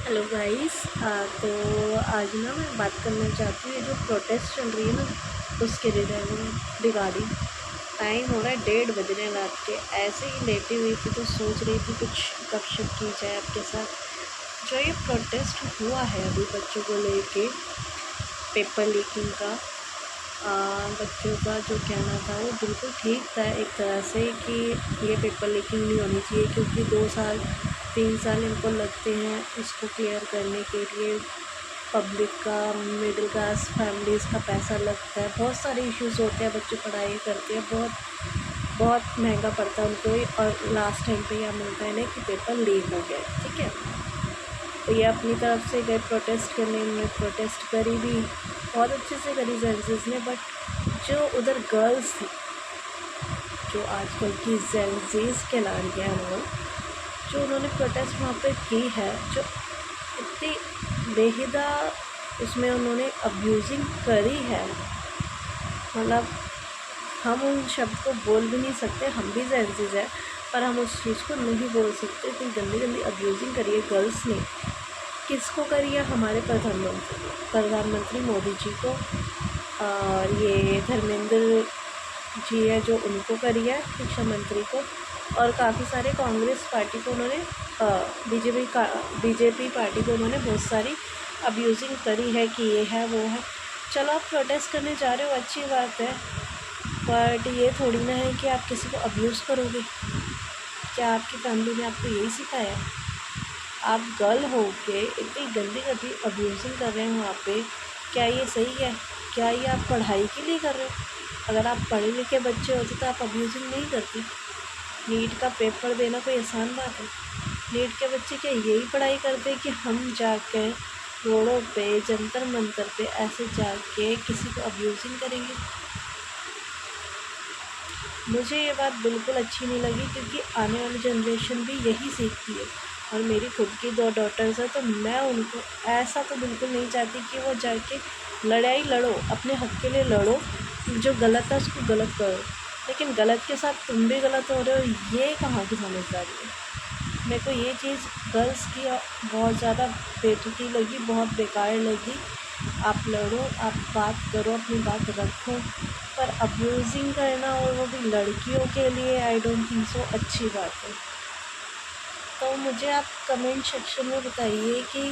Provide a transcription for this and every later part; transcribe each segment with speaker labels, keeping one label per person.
Speaker 1: Hello guys. तो आज ना मैं बात करना चाहती हूँ ये जो प्रोटेस्ट चल रही है ना उसके रिगार्डिंग। टाइम हो रहा है 1:30 बज रहे हैं रात के। ऐसे ही लेटी हुई थी तो सोच रही थी कुछ गपशप की जाए आपके साथ। जो ये प्रोटेस्ट हुआ है अभी बच्चों को लेके पेपर लीकिंग का, बच्चों का जो कहना था वो बिल्कुल ठीक था एक तरह से कि ये पेपर लीकिंग नहीं होनी चाहिए, क्योंकि 2 साल 3 साल इनको लगते हैं इसको क्लियर करने के लिए। पब्लिक का, मिडिल क्लास फैमिलीज़ का पैसा लगता है, बहुत सारे इश्यूज़ होते हैं, बच्चे पढ़ाई करते हैं, बहुत बहुत महंगा पड़ता है उनको। और लास्ट टाइम पे यह मिलता है ना कि पेपर लीक हो गया, ठीक है। तो ये अपनी तरफ से गए प्रोटेस्ट करने, इन्होंने प्रोटेस्ट करी भी, बहुत अच्छे से करी जेंट्स ने। बट जो उधर गर्ल्स थी, जो आजकल की जेंजीज कहला रही है वो, जो उन्होंने प्रोटेस्ट वहाँ पे की है, जो इतनी बेहिदा उसमें उन्होंने अब्यूजिंग करी है, मतलब हम उन शब्द को बोल भी नहीं सकते। हम भी जेंजीज हैं पर हम उस चीज़ को नहीं बोल सकते। इतनी गंदी गंदी अब्यूजिंग करी है गर्ल्स ने। किसको करी है? हमारे प्रधानमंत्री मोदी जी को, और ये धर्मेंद्र जी है जो उनको करी है, शिक्षा मंत्री को, और काफ़ी सारे कांग्रेस पार्टी को उन्होंने, बीजेपी पार्टी को उन्होंने बहुत सारी अब्यूजिंग करी है कि ये है वो है। चलो आप प्रोटेस्ट करने जा रहे हो, अच्छी बात है, बट ये थोड़ी ना है कि आप किसी को अब्यूज़ करोगे। क्या आपकी फैमिली ने आपको यही सिखाया है? आप गर्ल हो के इतनी गंदी गंदी अब्यूजिंग कर रहे हैं वहाँ पे, क्या ये सही है? क्या ये आप पढ़ाई के लिए कर रहे हो? अगर आप पढ़े लिखे बच्चे होते तो आप अब्यूजिंग नहीं करते। नीट का पेपर देना कोई आसान बात है? नीट के बच्चे क्या यही पढ़ाई करते कि हम जाकर रोडों पे, जंतर मंतर पे ऐसे जाके किसी को अब्यूजिंग करेंगे? मुझे ये बात बिल्कुल अच्छी नहीं लगी, क्योंकि आने वाली जनरेशन भी यही सीखती है। और मेरी खुद की 2 डॉटर्स हैं, तो मैं उनको ऐसा तो बिल्कुल नहीं चाहती कि वो जाके लड़ाई लड़ो, अपने हक़ के लिए लड़ो, जो गलत है उसको गलत करो, लेकिन गलत के साथ तुम भी गलत हो रहे हो, ये कहाँ की समझदारी है? मेरे को ये चीज़ गर्ल्स की बहुत ज़्यादा बेतुकी लगी, बहुत बेकार लगी। आप लड़ो, आप बात करो, अपनी बात रखो, पर अब्यूज़िंग करना और वो भी लड़कियों के लिए, आई डोंट थिंक सो अच्छी बात है। तो मुझे आप कमेंट सेक्शन में बताइए कि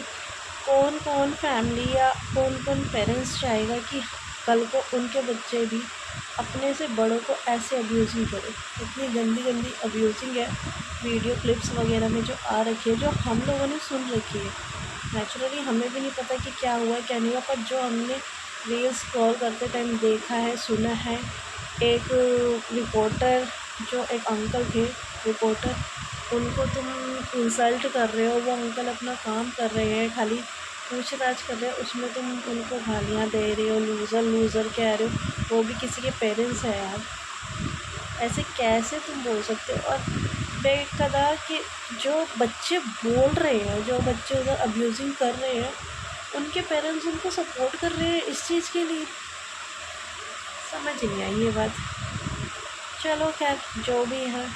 Speaker 1: कौन कौन फैमिली या कौन कौन पेरेंट्स चाहेगा कि कल को उनके बच्चे भी अपने से बड़ों को ऐसे अब्यूज़िंग करें। इतनी गंदी गंदी अब्यूज़िंग है वीडियो क्लिप्स वगैरह में जो आ रखी है, जो हम लोगों ने सुन रखी है। नेचुरली हमें भी नहीं पता कि क्या हुआ क्या नहीं हुआ, पर जो हमने रील्स स्क्रॉल करते टाइम देखा है, सुना है। एक रिपोर्टर, जो एक अंकल थे रिपोर्टर, उनको तुम इंसल्ट कर रहे हो, वो अंकल अपना काम कर रहे हैं, खाली पूछताछ कर रहे हो, उसमें तुम उनको गालियाँ दे रहे हो, लूज़र लूज़र कह रहे हो, वो भी किसी के पेरेंट्स हैं यार। ऐसे कैसे तुम बोल सकते हो? और बेकदार कि जो बच्चे बोल रहे हैं, जो बच्चे उधर अब्यूज़िंग कर रहे हैं, उनके पेरेंट्स उनको सपोर्ट कर रहे हैं इस चीज़ के लिए। समझ नहीं आई ये बात। चलो खैर, जो भी है,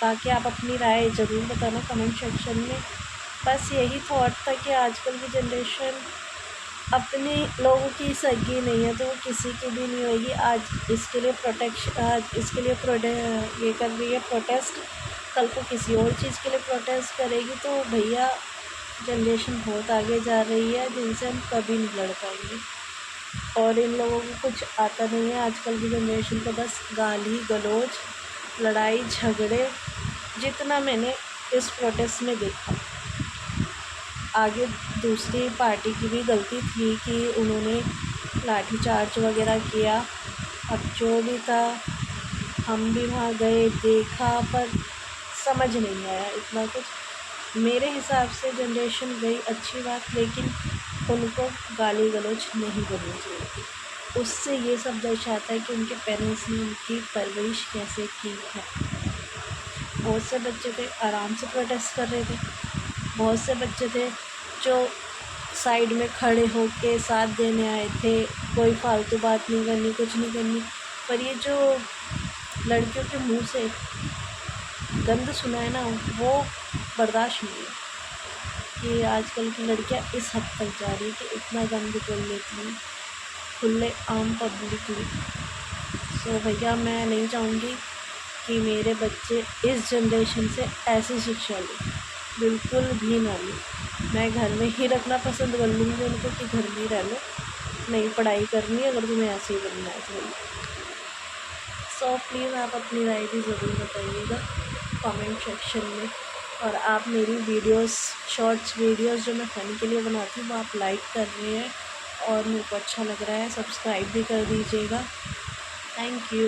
Speaker 1: बाकी आप अपनी राय ज़रूर बताना कमेंट सेक्शन में। बस यही थॉट था कि आजकल की जनरेशन अपने लोगों की सगी नहीं है, तो वो किसी की भी नहीं होगी। आज इसके लिए ये कर रही है प्रोटेस्ट, कल को किसी और चीज़ के लिए प्रोटेस्ट करेगी, तो भैया जनरेशन बहुत आगे जा रही है, जिनसे हम कभी नहीं लड़ पाएंगे। और इन लोगों को कुछ आता नहीं है। आजकल की जनरेशन को बस गाली गलौज, लड़ाई झगड़े, जितना मैंने इस प्रोटेस्ट में देखा। आगे दूसरी पार्टी की भी गलती थी कि उन्होंने लाठीचार्ज वगैरह किया। अब जो भी था, हम भी वहाँ गए, देखा, पर समझ नहीं आया इतना कुछ। मेरे हिसाब से जनरेशन गई अच्छी बात, लेकिन उनको गाली गलौज नहीं करनी चाहिए थी। उससे ये सब दर्शाता है कि उनके पेरेंट्स ने उनकी परवरिश कैसे की है। बहुत से बच्चे थे आराम से प्रोटेस्ट कर रहे थे, बहुत से बच्चे थे जो साइड में खड़े होके साथ देने आए थे, कोई फालतू बात नहीं करनी, कुछ नहीं करनी। पर ये जो लड़कियों के मुंह से गंद सुना है ना, वो बर्दाश्त नहीं है। कि आजकल की लड़कियां इस हद तक जा रही है कि इतना गंद बोल लेती हैं खुले आम पब्लिकली। सो भैया मैं नहीं चाहूँगी कि मेरे बच्चे इस जनरेशन से ऐसी शिक्षा लें, बिल्कुल भी ना लें। मैं घर में ही रखना पसंद कर लूँगी उनको कि घर में ही रह लो, नहीं पढ़ाई करनी है अगर तुम्हें ऐसे ही बनना है तो। सो प्लीज़ आप अपनी राय भी ज़रूर बताइएगा कमेंट सेक्शन में। और आप मेरी वीडियोस शॉर्ट्स वीडियोस जो मैं फ़न के लिए बनाती हूँ वो आप लाइक कर रहे हैं और मेरे को अच्छा लग रहा है, सब्सक्राइब भी कर दीजिएगा। Thank you.